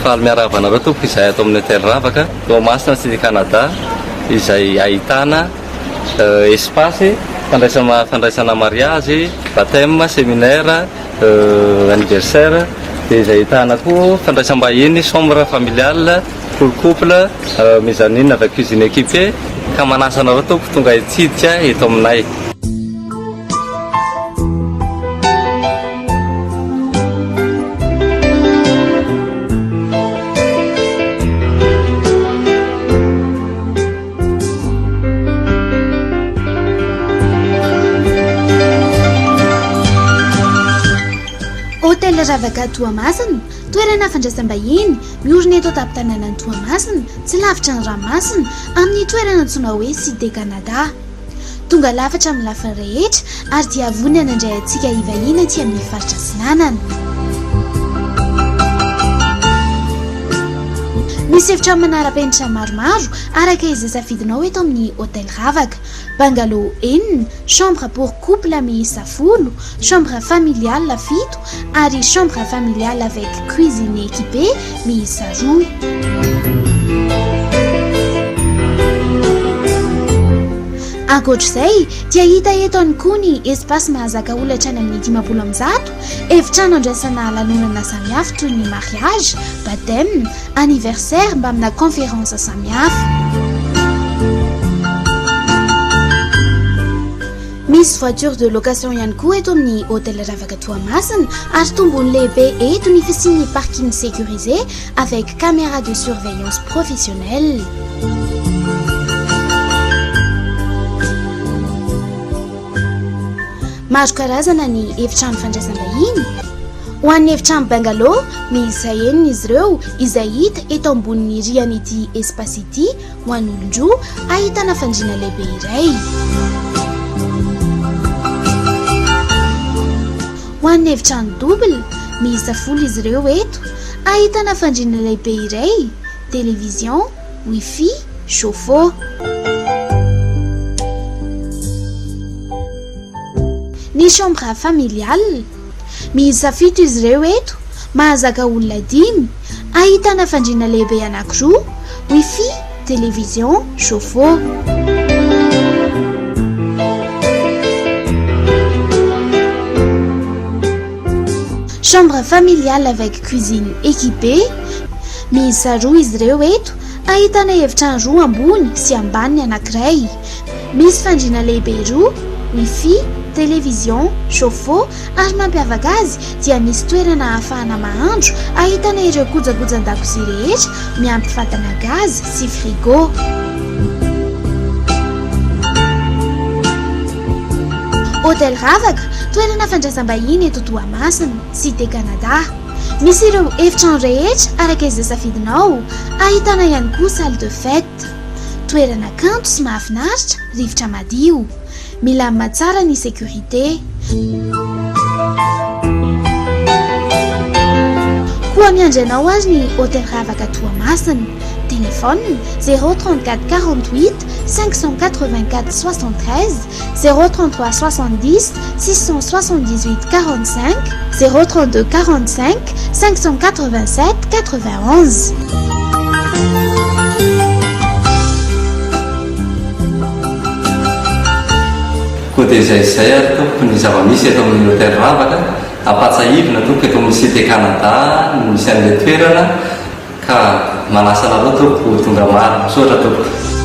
faly miaravanareo tompoko izay ato amin'ny hôtel Ravaka Toamasina sy Canada izay ahitana espace fandraisana mariage, baptême, séminaire, anniversaire dia izay ahitana koa fandraisam-bahiny, chambre familiale pour couple, mezzanine avec cuisine équipée ka manasa anareo tompoko tonga hitsidika eto aminay. Hôtel Ravaka Toamasina, toerana fandraisam-bahiny, miorina eto an-tampon-tanànan'i Toamasina, tsy lavitra ny ranomasina, amin'ny toerana antsoina hoe Cité Canada. Tonga lafatra amin'ny lafiny rehetra ary dia vonona handray antsika hivahiny aty amin'ny faritra Sinanana. Misy efitra manara-penitra maromaro araka izay safidinao eto amin'ny hôtel Ravaka. Bungalow enina, chambre pour couple miisa 10, chambre familiale 7 ary chambre familiale avec cuisine équipée miisa 2. Ankoatr'izay dia hita eto ihany koa ny espace mahazaka olona hatrany amin'ny 500, efitrano andraisana lanonana samihafa toy ny mariage, baptême, anniversaire mba amina conférence samihafa. Misy voiture de location ihany koa eto amin'ny hôtel Ravaka Toamasina ary tombony lehibe eto ny fisian'ny parking sécurisé avec caméra de surveillance professionnelle. Maro karazana ny efitrano fandraisam-bahiny. Ho an'ny efitrano bungalow miisa 9 izy ireo izay hita eto ambonin'ny rihana espace ity ho an'ny olon-droa ahitana fandriana lehibe iray. Ho an'ny efitrano double miisa 10 izy ireo eto ahitana fandriana lehibe iray, télévision, wifi, chauffe-eau. Ny chambre familiale miisa 7 izy ireo eto, mahazaka olona 5, ahitana fandriana lehibe anankiroa, wifi, télévision, chauffe-eau. Chambre familiale avec cuisine équipée miisa 2 izy ireo eto, ahitana efitrano 2 ambony sy ambany anankiray, misy fandriana lehibe 2, wifi, télévision, chauffe-eau ary mampiavaka azy dia misy toerana ahafahana mahandro, ahitana ireo kojakojan-dakozia rehetra miampy fatana gaz sy frigo. Hôtel Ravaka, toerana fandraisam-bahiny eto Toamasina, Cité Canada. Misy ireo efitrano rehetra araka izay safidinao, ahitana ihany koa salle de fête. Toerana kanto sy mahafinaritra, rivotra madio. Milamina tsara ny sécurité. Koa miandranao azy ny hôtel Ravaka Toamasina. Téléphone 034 48 584 73, 033 70 678 45, 032 45 587 91. Koa dia izay tompoko ny zava-misy eto amin'ny hôtel Ravaka, ampatsahivina tompoko eto amin'ny Cité Canada misy an'ilay toerana ka manasa anareo tompoko tonga maro, misaotra tompoko.